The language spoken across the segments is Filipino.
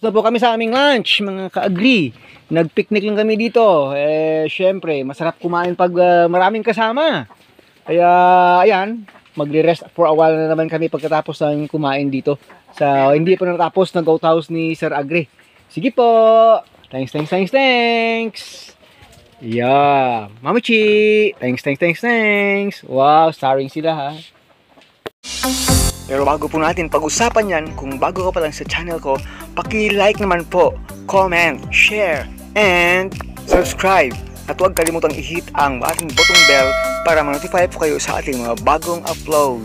So po kami sa aming lunch, mga ka-agree. Nag-picnic lang kami dito. Syempre, masarap kumain pag maraming kasama. Kaya, ayan, magre-rest for a while na naman kami pagkatapos ng kumain dito. Hindi pa natapos ng goat house ni Sir Agri. Sige po. Thanks. Yeah. Mama Chi. Thanks. Wow, starring sila ha. Pero bago po natin pag-usapan yan, kung bago ka pa lang sa channel ko, paki-like naman po, comment, share, and subscribe. At huwag kalimutang i-hit ang ating button bell para ma-notify po kayo sa ating mga bagong upload.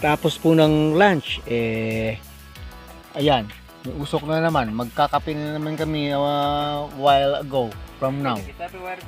Tapos po ng lunch, ayan, may usok na naman. Magkakape na naman kami while ago from now.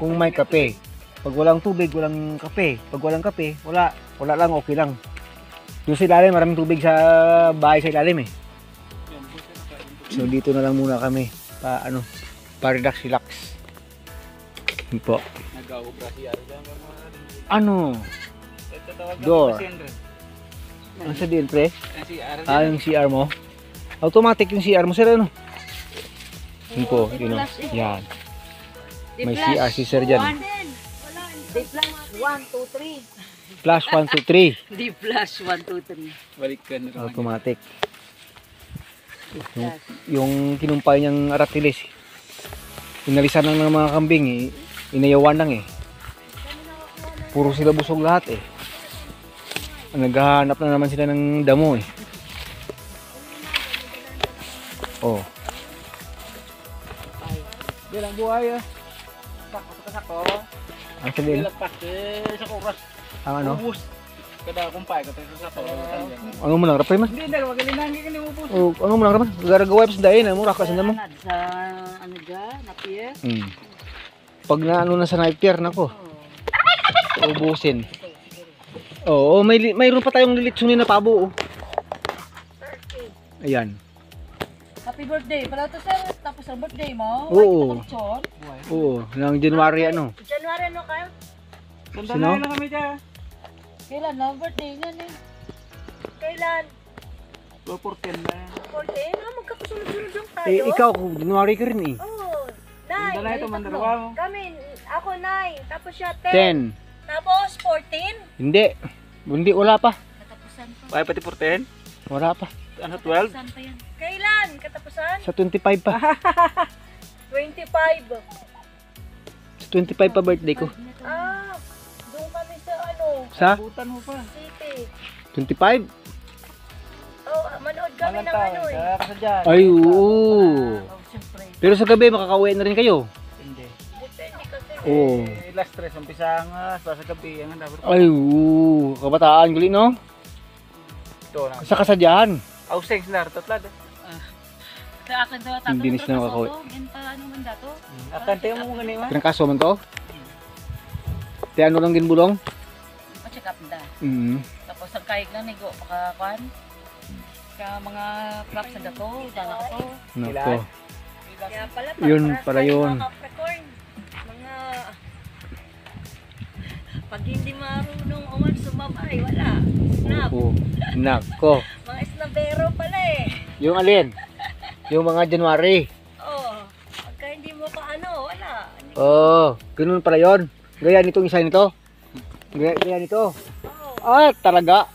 Kung may kape. Pag walang tubig, walang kape. Pag walang kape, wala lang, okay lang. Doon sa ilalim, maraming tubig sa bahay sa ilalim eh. So dito na lang muna kami pa relax. Yun po. Ano? Door. Ano sa din, pre? Yung CR mo? Automatic yung CR mo, sir, ano? Yun po, yun o. Yan. May CR si sir dyan. D+1, 2, 3. Plus 1, 2, 3. D+1, 2, 3. Balik ka na. Automatic. Yung kinumpay niyang aratilis. Inalisan lang ng mga kambing, inayawan lang eh. Puro sila busog lahat eh. Naghahanap na naman sila ng damo eh. Oh. Bilang buhay ah. Sakto. Ang sabihin? Sa oras. Ang ano? Ubus. Kada kumpay ka tayo sa ano mo lang rapay man? Hindi na magalinangin ka ni ubus. Oh, ano mo lang rapan? Garagawa pa sa dahin, mo rakas na mo. Sa ano dyan, napier. Pag na na sa napier nako. Ubusin. Oo, mayroon pa tayong lilitsunin na pabo. Ayan. Happy birthday. Pala to sir, tapos ang birthday mo. Oo. Oo, ng January ano. January ano kayo? Sandala na kami dyan. Kailan na birthday niyan eh? Kailan? 14 na. 14? Magkakasunod-sunod lang tayo. Ikaw, January ka rin eh. Oo. 9. Sandala ito, mandarawa mo. Kami, ako 9. Tapos siya 10. 10. Tapos 14. Hindi, wala pa. Katapusan pa. Ay, pati 14? Wala pa. Ano, 12? Katapusan pa yan. Kailan? Kailan katapusan? Sa 25 pa. 25. Sa 25 pa birthday ko. Ah, doon kami sa ano, Sa Butan mo pa. city. 25? Oh, manood kami ng Walang ano tao. eh. Kasadyan. Ay, oo. Oh, siyempre. Pero sa gabi, makakauwi na rin kayo. Hindi. Depende kasi. Oo. Last stress. Umpisa ang sa gabi. Ang dapat. Ay, oo. Kabataan, gali, no? Ito na. Sa kasadyahan. Auseng sila. Tatlad. Sa akin daw tato. Hindi na sila makakauwi. Genta ano man dato. Akan tayo mo ganun man. Pinangkaso man to? Ti ano lang ginbulong? Pa-check up da. Tapos ang kaig lang nigo makakuan. Kaya mga props sa dato, dala ko to. Nako. Kaya pala Yun, para para sa yun. mga Capricorn, mga pag hindi marunong uman sumabay, wala. Snap. Oo. Nako. Mga snabero pala eh. Yung alin? Yung mga January. Oh, pagka hindi mo pa ano, wala. Hindi Oh, ganun pala yon. Gaya nitong isa nito. Gaya nito. oh, Ah, talaga.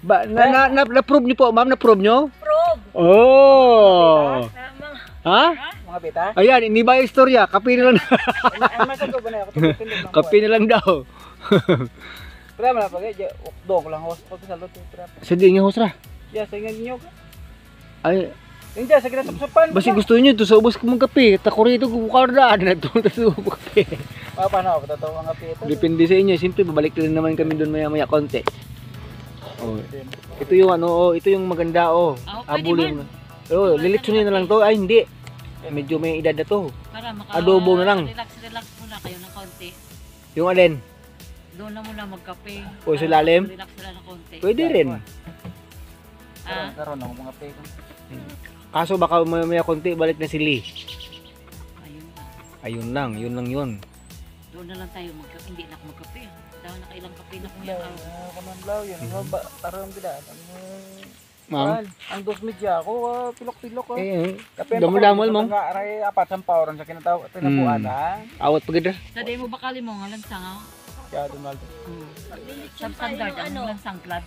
Ba, na-prove niyo po, ma'am, na-prove niyo? probe. Oh. Sa mga Ha? Mga beta. Ayan, hindi ba yung istorya? Kapi na lang. Ang masagot ba na ako? Tindog lang. Kapi na lang daw. Pero man pa gaya. Ukdo ko lang host pag sa lot. Sa di nga husra. Ya, sa inyo. Ay, Hindi sa kita tapsopan. basi gusto niyo to sa ubos ko mong kape. Tako rito ko bukarda na to sa kape. Paano ako tatawa nga pito? Depende sa inyo. Siyempre, babalik din naman kami doon maya-maya konti. Oh. Ito yung ano, oh, ito yung maganda oh. pwede Abulin. Oh, lilitsunin na lang to. Ay, hindi. Medyo may edad na to. para maka Adobo na lang. relax muna kayo ng konti. Yung alin? Doon na muna magkape. O, sa ilalim? Relax sila ng konti. Pwede rin. Ah, Karon ako mga pito. Kaso baka maya konti balik na si Lee. ayun lang. Ayun lang yun. Doon na lang tayo magkape. Hindi na ako magkape. Dahil nakailang kape na kuya ka. Kaman blaw yun. Ba taron kita. Ma'am. Ang dos media ako pilok-pilok. Damol-damol mo. Nga aray apat sa pauron sa kinataw tinapuan ha. Awat pagid. Sa day mo bakali mo nga lansang ha? Ya Donald. Substandard ang lansang club.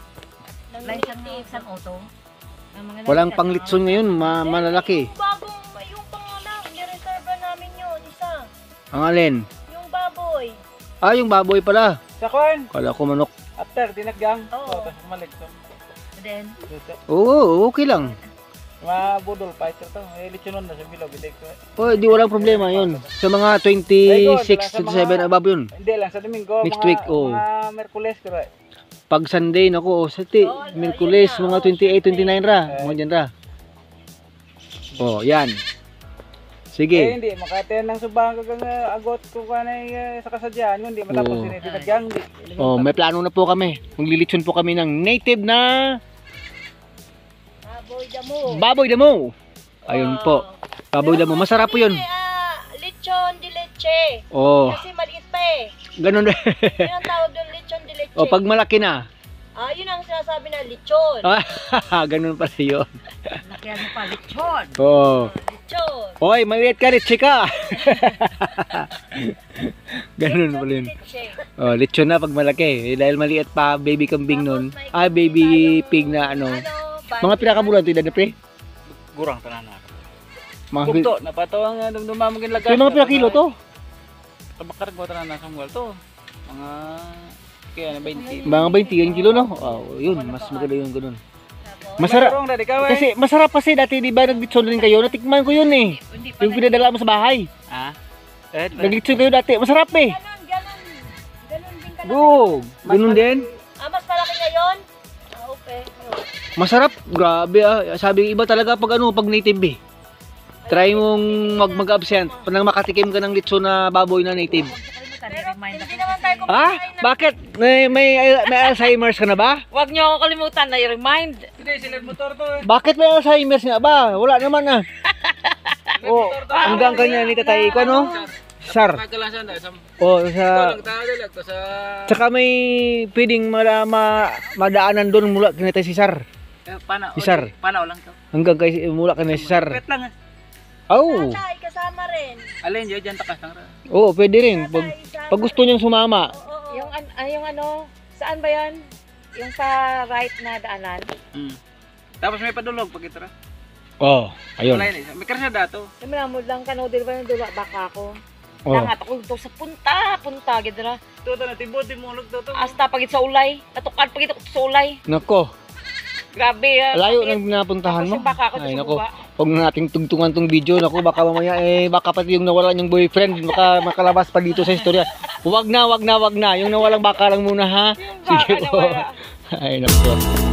Lain siyang auto. Walang panglitson ngayon, malalaki. Bagong, yung pangalan, nireserva namin yun, isa. Ang alin? Yung baboy. Ah, yung baboy pala. Sa kon. Kala ko manok. After dinaggang. Oo. Tapos malig so. Then, Oo, okay lang. Mga budol fighter to. Lechonon na sa bilog bitek ko. Oh, di walang problema yun. Sa mga 26, 27 above yun. Hindi lang sa Domingo. Next week, oh. Mga Merkules ko. Pag Sunday, nako, sati, Miyerkules, mga 28, 29 ra. Mga dyan ra. Oh, yan. Sige. Hindi, makaten ng subang kagang agot ko kanay sa kasadyan. Hindi matapos Oo. din dinaggang. Oh, may plano na po kami. Maglilitsyon po kami ng native na baboy damo. baboy damo. Ayun po. Baboy damo. Masarap po yun. Lechon de leche. Oh, Kasi maliit pa eh. ganun. Yun ang tawag doon, lechon de leche. Oh, pag malaki na. Ah, yun ang sinasabi na lechon. Ganun pala yun. Nakyan mo pa, lechon. Oh. Lechon. Hoy, maliit ka rin, chika. Ganun pala yun. Leche. Oh, lechon na pag malaki. Dahil maliit pa, baby kambing nun. Ah, baby pig na ano. Mga pinakabulan, tidak na pre? Gurang tanan na. Mga Bukto, napato ang dumamagin lagas. mga pinakilo to. Tabakar ko tanan na Samuel to. Mga kaya na 20. Mga 20 kilo, no? Oh, yun, mas maganda yung ganun. Masarap. Gurang dadi ka Kasi masarap kasi dati, di ba, naglitson rin kayo? Natikman ko yun eh. Hindi pa Yung pinadala mo sa bahay. Ha? Naglitson kayo dati. Masarap eh. Ganon din ka. Go! Ganun din. Ah, mas malaki ngayon? Ah, okay. Masarap. Grabe ah. Sabi iba talaga pag ano, pag native eh. Try mong mag-absent. Panang makatikim ka ng litson na baboy na native. Pero hindi naman tayo Ah? Bakit? May Alzheimer's ka na ba? Huwag niyo ako kalimutan na i-remind. Hindi sila motor to eh. Bakit may Alzheimer's nga ba? Wala naman ah. Oh, hanggang kanya ni tatay ko no? Sar. Magkalan siya sa Oh, sa lang tayo lang to sa tsaka may pwedeng madaanan doon mula kina si Sar. pana. Si Sar. Panaw lang to. Hanggang kay mula kina si Sar. Wait lang. Oh. Tatay, kasama rin. Alin diyan takas lang ra. Oo, pwede rin. Pag gusto niyang sumama. Yung ano, saan ba yan? Yung sa right na daanan? Tapos may padulog pag itra. Oh, ayun. Wala yun. May karsa dato. Kami namod lang kanodil ba yung dula baka ko. Oh. Nangat ako dito sa punta gidra. Toto na tibot dimulog toto. Hasta pagit sa ulay. Natukan pagit ako sa ulay. Nako, Grabe. layo nang napuntahan mo. Tapos yung baka ko Ay, sa nako. baba. Huwag na nating tugtungan tong video. Nako, baka mamaya baka pati yung nawalan yung boyfriend, baka makalabas pa dito sa istorya. Wag na. Yung nawalang baka lang muna ha. Yung baka Sige po. nawala. Ay, nako.